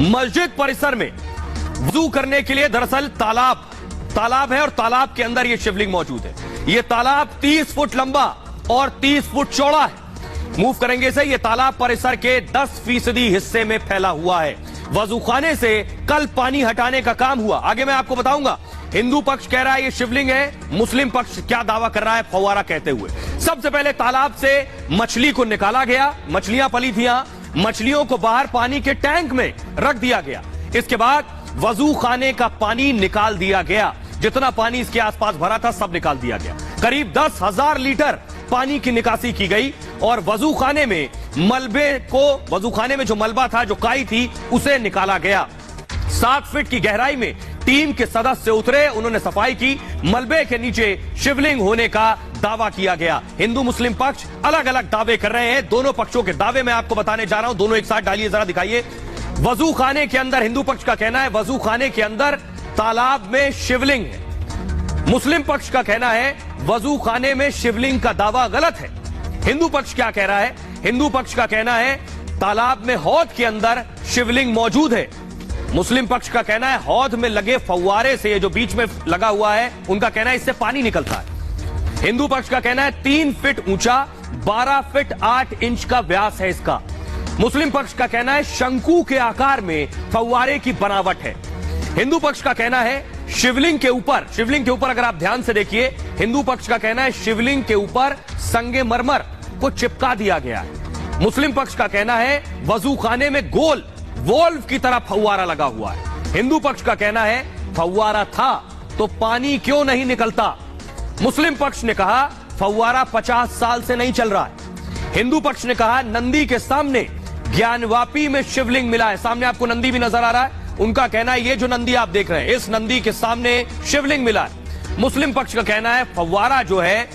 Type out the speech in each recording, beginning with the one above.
मस्जिद परिसर में वुजू करने के लिए दरअसल तालाब है और तालाब के अंदर यह शिवलिंग मौजूद है। यह तालाब 30 फुट लंबा और 30 फुट चौड़ा है। मूव करेंगे से यह तालाब परिसर के 10% हिस्से में फैला हुआ है। वजूखाने से कल पानी हटाने का काम हुआ, आगे मैं आपको बताऊंगा। हिंदू पक्ष कह रहा है यह शिवलिंग है, मुस्लिम पक्ष क्या दावा कर रहा है फव्वारा कहते हुए। सबसे पहले तालाब से मछली को निकाला गया, मछलियां पली थी, मछलियों को बाहर पानी के टैंक में रख दिया गया। इसके बाद वजू खाने का पानी निकाल दिया गया, जितना पानी इसके आसपास भरा था सब निकाल दिया गया। करीब 10,000 लीटर पानी की निकासी की गई और वजू खाने में जो मलबा था, जो काई थी, उसे निकाला गया। 7 फीट की गहराई में टीम के सदस्य उतरे, उन्होंने सफाई की। मलबे के नीचे शिवलिंग होने का दावा किया गया। हिंदू मुस्लिम पक्ष अलग अलग दावे कर रहे हैं। दोनों पक्षों के दावे मैं आपको बताने जा रहा हूं, दोनों एक साथ डालिए, जरा दिखाइए। वजू खाने के अंदर हिंदू पक्ष का कहना है वजू खाने के अंदर तालाब में शिवलिंग है। मुस्लिम पक्ष का कहना है वजू खाने में शिवलिंग का दावा गलत है। हिंदू पक्ष क्या कह रहा है? हिंदू पक्ष का कहना है तालाब में हौद के अंदर शिवलिंग मौजूद है। मुस्लिम पक्ष का कहना है हौद में लगे फव्वारे से, जो बीच में लगा हुआ है, उनका कहना है इससे पानी निकलता है। हिंदू पक्ष का कहना है 3 फीट ऊंचा, 12 फीट 8 इंच का व्यास है इसका। मुस्लिम पक्ष का कहना है शंकु के आकार में फव्वारे की बनावट है। हिंदू पक्ष का कहना है शिवलिंग के ऊपर अगर आप ध्यान से देखिए, हिंदू पक्ष का कहना है शिवलिंग के ऊपर संगमरमर को चिपका दिया गया है। मुस्लिम पक्ष का कहना है वजू खाने में गोल वॉल्व की तरह फव्वारा लगा हुआ है। हिंदू पक्ष का कहना है फव्वारा था तो पानी क्यों नहीं निकलता। मुस्लिम पक्ष ने कहा फव्वारा 50 साल से नहीं चल रहा है। हिंदू पक्ष ने कहा नंदी के सामने ज्ञानवापी में शिवलिंग मिला है। सामने आपको नंदी भी नजर आ रहा है। उनका कहना है ये जो नंदी आप देख रहे हैं, इस नंदी के सामने शिवलिंग मिला है। मुस्लिम पक्ष का कहना है फव्वारा जो है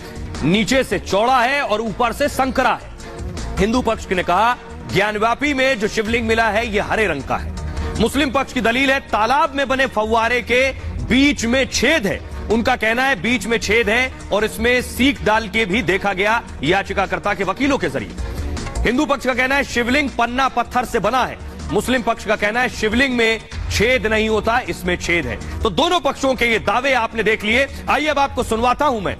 नीचे से चौड़ा है और ऊपर से संकरा है। हिंदू पक्ष ने कहा ज्ञानवापी में जो शिवलिंग मिला है यह हरे रंग का है। मुस्लिम पक्ष की दलील है तालाब में बने फव्वारे के बीच में छेद है। उनका कहना है बीच में छेद है और इसमें सीख डाल के भी देखा गया याचिकाकर्ता के वकीलों के जरिए। हिंदू पक्ष का कहना है शिवलिंग पन्ना पत्थर से बना है। मुस्लिम पक्ष का कहना है शिवलिंग में छेद नहीं होता, इसमें छेद है। तो दोनों पक्षों के ये दावे आपने देख लिए। आइए अब आपको सुनवाता हूं मैं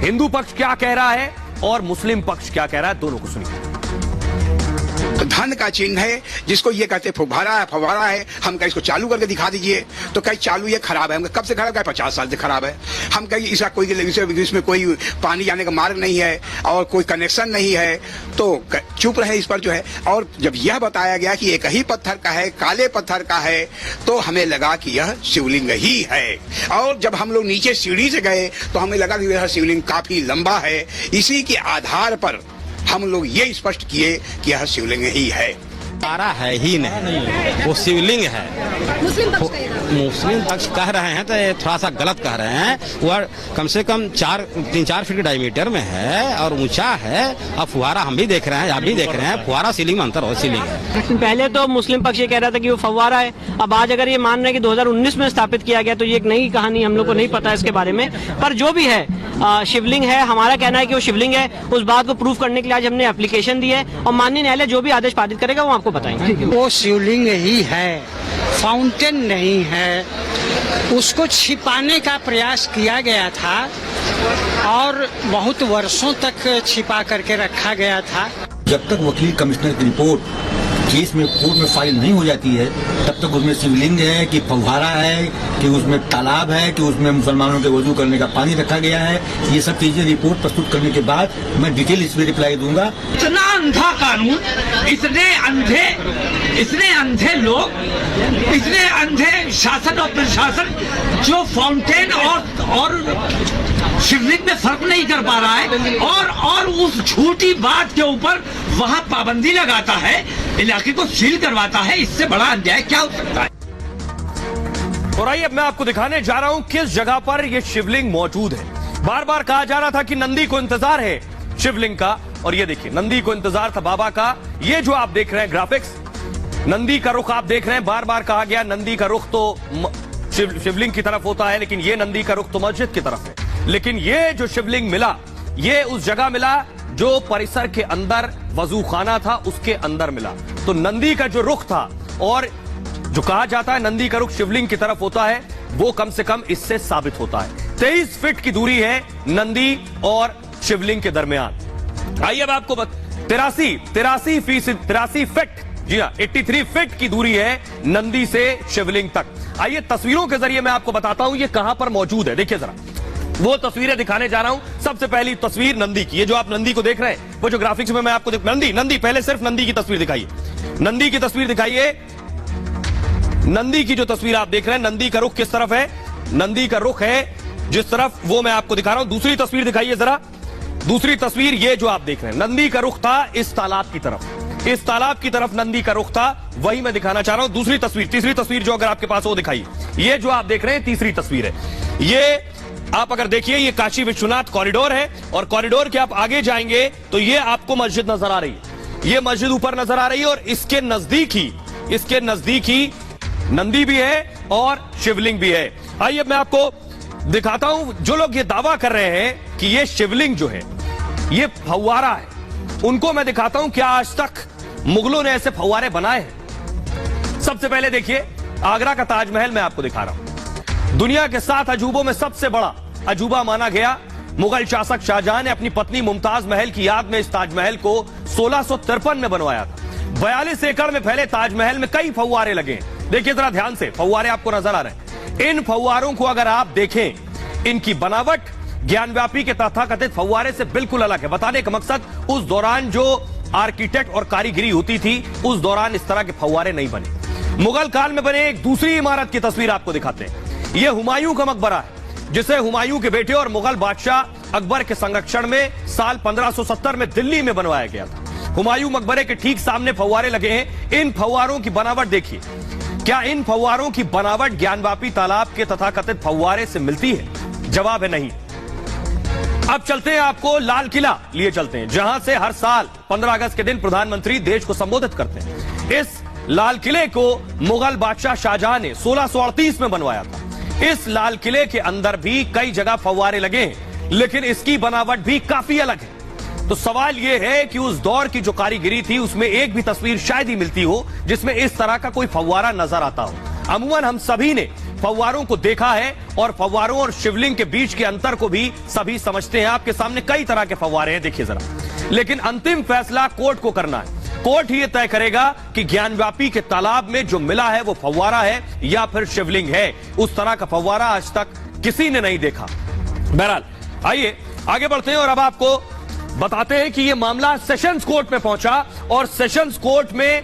हिंदू पक्ष क्या कह रहा है और मुस्लिम पक्ष क्या कह रहा है, दोनों को सुनिए। धन का चिन्ह है, जिसको ये कहते फव्वारा है। हम कहीं इसको चालू करके दिखा दीजिए, तो कहीं चालू ये खराब है। हम कब से खराब है? 50 साल से खराब है। हम कहीं इसका कोई इसमें कोई पानी जाने का मार्ग नहीं है और कोई कनेक्शन नहीं है, तो चुप रहे इस पर जो है। और जब यह बताया गया कि एक ही पत्थर का है, काले पत्थर का है, तो हमें लगा कि यह शिवलिंग ही है। और जब हम लोग नीचे सीढ़ी से गए तो हमें लगा कि यह शिवलिंग काफी लंबा है। इसी के आधार पर हम लोग ये स्पष्ट किए कि यह शिवलिंग ही है। तारा है ही नहीं, वो शिवलिंग है। मुस्लिम पक्ष कह रहे हैं तो ये थोड़ा सा गलत कह रहे हैं। वह कम से कम 3-4 फीट डायमीटर में है और ऊंचा है। अब फुहारा हम भी देख रहे हैं, आप भी देख रहे हैं, फुहारा सीलिंग में अंतर हो। सीलिंग है। पहले तो मुस्लिम पक्ष ये कह रहा था कि वो फव्वारा है। अब आज अगर ये मान रहे हैं कि 2019 में स्थापित किया गया, तो ये एक नई कहानी, हम लोग को नहीं पता इसके बारे में। पर जो भी है शिवलिंग है। हमारा कहना है कि वो शिवलिंग है। उस बात को प्रूव करने के लिए आज हमने एप्लीकेशन दी है और माननीय न्यायालय जो भी आदेश पारित करेगा वो आपको बताएंगे। वो शिवलिंग ही है, फाउंटेन नहीं है। उसको छिपाने का प्रयास किया गया था और बहुत वर्षों तक छिपा करके रखा गया था। जब तक वकील कमिश्नर की रिपोर्ट केस में कोर्ट में फाइल नहीं हो जाती है, तब तक उसमें शिवलिंग है कि फव्वारा है कि उसमें तालाब है कि उसमें मुसलमानों के वजू करने का पानी रखा गया है, ये सब चीजें रिपोर्ट प्रस्तुत करने के बाद मैं डिटेल इसमें रिप्लाई दूंगा। इतना अंधा कानून, इतने अंधे लोग, इतने अंधे शासन और प्रशासन जो फाउंटेन और शिवलिंग में फर्क नहीं कर पा रहा है और उस झूठी बात के ऊपर वहां पाबंदी लगाता है, इलाके को सील करवाता है। इससे बड़ा अन्याय क्या हो सकता है? और आइए अब मैं आपको दिखाने जा रहा हूं किस जगह पर यह शिवलिंग मौजूद है। बार बार कहा जा रहा था कि नंदी को इंतजार है शिवलिंग का, और ये देखिए नंदी को इंतजार था बाबा का। ये जो आप देख रहे हैं ग्राफिक्स, नंदी का रुख आप देख रहे हैं। बार बार कहा गया नंदी का रुख तो शिवलिंग की तरफ होता है, लेकिन ये नंदी का रुख तो मस्जिद की तरफ है। लेकिन ये जो शिवलिंग मिला, ये उस जगह मिला जो परिसर के अंदर वजू खाना था, उसके अंदर मिला। तो नंदी का जो रुख था और जो कहा जाता है नंदी का रुख शिवलिंग की तरफ होता है, वो कम से कम इससे साबित होता है। 23 फीट की दूरी है नंदी और शिवलिंग के दरमियान। आइए अब आपको 83 फीट, जी हाँ 83 फीट की दूरी है नंदी से शिवलिंग तक। आइए तस्वीरों के जरिए मैं आपको बताता हूं ये कहां पर मौजूद है। देखिए जरा, वो तस्वीरें दिखाने जा रहा हूं। सबसे पहली तस्वीर नंदी की, ये जो आप नंदी को देख रहे हैं, वो जो ग्राफिक्स में मैं आपको नंदी पहले सिर्फ नंदी की तस्वीर दिखाइए, नंदी की तस्वीर दिखाइए। नंदी की जो तस्वीर आप देख रहे हैं, नंदी का रुख किस तरफ है, नंदी का रुख है जिस तरफ, वो मैं आपको दिखा रहा हूं। दूसरी तस्वीर दिखाइए जरा, दूसरी तस्वीर ये जो आप देख रहे हैं, नंदी का रुख था इस तालाब की तरफ, इस तालाब की तरफ नंदी का रुख था, वही मैं दिखाना चाह रहा हूं। दूसरी तस्वीर, तीसरी तस्वीर जो अगर आपके पास हो दिखाइए, ये जो आप देख रहे हैं तीसरी तस्वीर है। ये आप अगर देखिए, ये काशी विश्वनाथ कॉरिडोर है और कॉरिडोर के आप आगे जाएंगे तो ये आपको मस्जिद नजर आ रही है, ये मस्जिद ऊपर नजर आ रही है और इसके नजदीक ही नंदी भी है और शिवलिंग भी है। आइए मैं आपको दिखाता हूं, जो लोग ये दावा कर रहे हैं कि ये शिवलिंग जो है ये फव्वारा है, उनको मैं दिखाता हूं क्या आज तक मुगलों ने ऐसे फव्वारे बनाए हैं। सबसे पहले देखिए, आगरा का ताजमहल मैं आपको दिखा रहा हूं। दुनिया के 7 अजूबों में सबसे बड़ा अजूबा माना गया। मुगल शासक शाहजहां ने अपनी पत्नी मुमताज महल की याद में इस ताजमहल को 1653 में बनवाया था। 42 एकड़ में फैले ताजमहल में कई फव्वारे लगे हैं। देखिए जरा ध्यान से, फव्वारे आपको नजर आ रहे हैं। इन फव्वारों को अगर आप देखें, इनकी बनावट ज्ञानव्यापी के तथाकथित फव्वारे से बिल्कुल अलग है। बताने का मकसद, उस दौरान जो आर्किटेक्ट और कारीगरी होती थी, उस दौरान इस तरह के फव्वारे नहीं बने। मुगल काल में बने एक दूसरी इमारत की तस्वीर आपको दिखाते हैं। यह हुमायूं का मकबरा है, जिसे हुमायूं के बेटे और मुगल बादशाह अकबर के संरक्षण में साल 1570 में दिल्ली में बनवाया गया था। हुमायूं मकबरे के ठीक सामने फव्वारे लगे हैं। इन फव्वारों की बनावट देखिए, क्या इन फव्वारों की बनावट ज्ञानवापी तालाब के तथाकथित फव्वारे से मिलती है? जवाब है नहीं। अब चलते हैं, आपको लाल किला लिए चलते हैं, जहां से हर साल 15 अगस्त के दिन प्रधानमंत्री देश को संबोधित करते हैं। इस लाल किले को मुगल बादशाह शाहजहां ने 1638 में बनवाया था। इस लाल किले के अंदर भी कई जगह फव्वारे लगे हैं, लेकिन इसकी बनावट भी काफी अलग है। तो सवाल यह है कि उस दौर की जो कारीगरी थी, उसमें एक भी तस्वीर शायद ही मिलती हो जिसमें इस तरह का कोई फव्वारा नजर आता हो। अमूमन हम सभी ने फव्वारों को देखा है और फव्वारों और शिवलिंग के बीच के अंतर को भी सभी समझते हैं। आपके सामने कई तरह के फव्वारे हैं, देखिए जरा, लेकिन अंतिम फैसला कोर्ट को करना है। कोर्ट ही यह तय करेगा कि ज्ञानव्यापी के तालाब में जो मिला है वो फव्वारा है या फिर शिवलिंग है। उस तरह का फव्वारा आज तक किसी ने नहीं देखा। बहरहाल आइए आगे बढ़ते हैं और अब आपको बताते हैं कि यह मामला सेशंस कोर्ट में पहुंचा और सेशंस कोर्ट में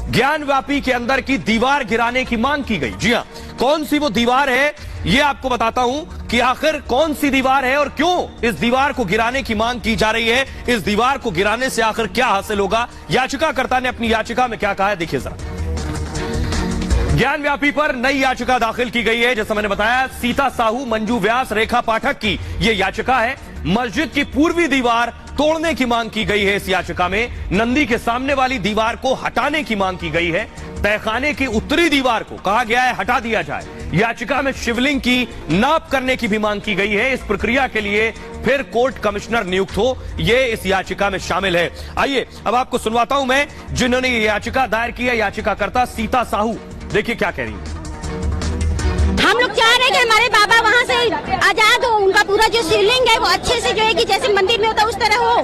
ज्ञानव्यापी के अंदर की दीवार गिराने की मांग की गई। जी हां, कौन सी वो दीवार है यह आपको बताता हूं कि आखिर कौन सी दीवार है और क्यों इस दीवार को गिराने की मांग की जा रही है। इस दीवार को गिराने से आखिर क्या हासिल होगा, याचिकाकर्ता ने अपनी याचिका में क्या कहा है, देखिए जरा। ज्ञानव्यापी पर नई याचिका दाखिल की गई है। जैसा मैंने बताया, सीता साहू, मंजू व्यास, रेखा पाठक की यह याचिका है। मस्जिद की पूर्वी दीवार तोड़ने की मांग की गई है। इस याचिका में नंदी के सामने वाली दीवार को हटाने की मांग की गई है। तहखाने की उत्तरी दीवार को कहा गया है हटा दिया जाए। याचिका में शिवलिंग की नाप करने की भी मांग की गई है। इस प्रक्रिया के लिए फिर कोर्ट कमिश्नर नियुक्त हो, यह इस याचिका में शामिल है। आइए अब आपको सुनवाता हूं मैं जिन्होंने ये याचिका दायर की है, याचिकाकर्ता सीता साहू। देखिए क्या कह रही है। हम लोग चाह रहे हैं कि हमारे बाबा वहाँ से आजाद हो, उनका पूरा जो शिवलिंग है वो अच्छे से जो है कि जैसे मंदिर में होता है उस तरह हो,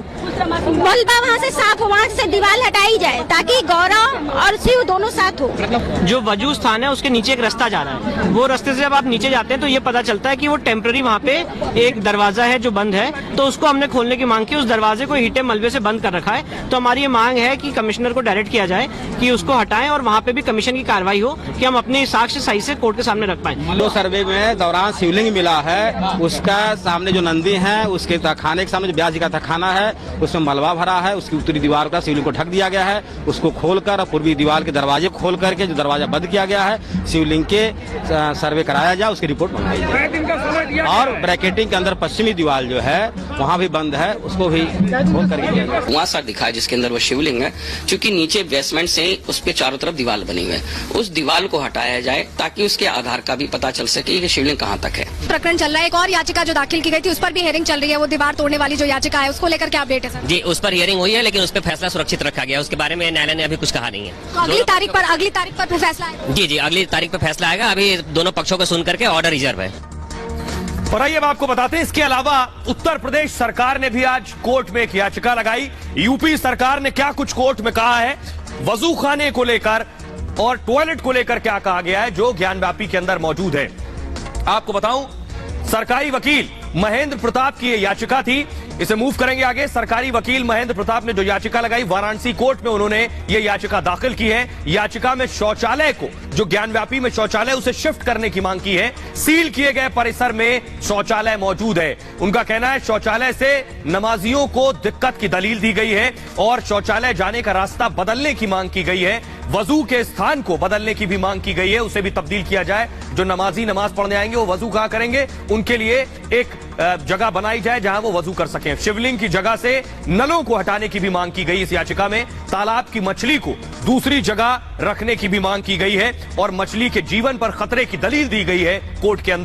मलबा वहाँ से साफ हो, वहाँ से दीवार हटाई जाए ताकि गौरव और शिव दोनों साथ हो। जो वजू स्थान है उसके नीचे एक रास्ता जा रहा है, वो रास्ते से जब आप नीचे जाते हैं तो ये पता चलता है कि वो टेम्पररी वहाँ पे एक दरवाजा है जो बंद है, तो उसको हमने खोलने की मांग की। उस दरवाजे को ईंटे मलबे से बंद कर रखा है, तो हमारी ये मांग है कि कमिश्नर को डायरेक्ट किया जाए कि उसको हटाएं और वहाँ पे भी कमीशन की कार्रवाई हो कि हम अपने साक्ष्य सही से कोर्ट के सामने रख पाए। दो सर्वे में दौरान शिवलिंग मिला है, उसका सामने जो नंदी है उसके खाने के सामने जो ब्यास जी का तहखाना है उसमें मलबा भरा है। उसकी उत्तरी दीवार का शिवलिंग को ढक दिया गया है। उसको खोलकर और पूर्वी दीवार के दरवाजे खोल करके जो दरवाजा बंद किया गया है, शिवलिंग के सर्वे कराया जाए, उसकी रिपोर्ट मंगाई जाए। और ब्रैकेटिंग के अंदर पश्चिमी दीवार जो है वहाँ भी बंद है, उसको भी खोल करके कुआं सा दिखा है जिसके अंदर वो शिवलिंग है। चूंकि नीचे बेसमेंट से उस पे चारों तरफ दीवार बनी हुई है, उस दीवार को हटाया जाए ताकि उसके आधार का भी पता पता चल सके कि शिवलिंग कहाँ तक है। प्रकरण चल रहा है, एक और याचिका जो दाखिल की गई थी उस पर भी हियरिंग चल रही है, वो दीवार तोड़ने वाली जो याचिका है उसको लेकर क्या अपडेट है सर? जी, उस पर हियरिंग हुई है, लेकिन उस पर फैसला सुरक्षित रखा गया है। उसके बारे में न्यायालय ने अभी कुछ कहा नहीं है। तो अगली तारीख पर फैसला आएगा? जी, अगली तारीख पर फैसला आएगा। अभी दोनों पक्षों को सुन करके ऑर्डर रिजर्व है। और आइए अब आपको बताते हैं, इसके अलावा उत्तर प्रदेश सरकार ने भी आज कोर्ट में एक याचिका लगाई। यूपी सरकार ने क्या कुछ कोर्ट में कहा है, वजू खाने को लेकर और टॉयलेट को लेकर क्या कहा गया है जो ज्ञानव्यापी के अंदर मौजूद है, आपको बताऊं। सरकारी वकील महेंद्र प्रताप की यह याचिका थी, इसे मूव करेंगे आगे। सरकारी वकील महेंद्र प्रताप ने जो याचिका लगाई, वाराणसी कोर्ट में उन्होंने यह याचिका दाखिल की है। याचिका में शौचालय को, जो ज्ञानव्यापी में शौचालय, उसे शिफ्ट करने की मांग की है। सील किए गए परिसर में शौचालय मौजूद है। उनका कहना है शौचालय से नमाजियों को दिक्कत की दलील दी गई है और शौचालय जाने का रास्ता बदलने की मांग की गई है। वजू के स्थान को बदलने की भी मांग की गई है, उसे भी तब्दील किया जाए। जो नमाजी नमाज पढ़ने आएंगे वो वजू कहां करेंगे, उनके लिए एक जगह बनाई जाए जहां वो वजू कर सकें। शिवलिंग की जगह से नलों को हटाने की भी मांग की गई इस याचिका में। तालाब की मछली को दूसरी जगह रखने की भी मांग की गई है और मछली के जीवन पर खतरे की दलील दी गई है कोर्ट के अंदर।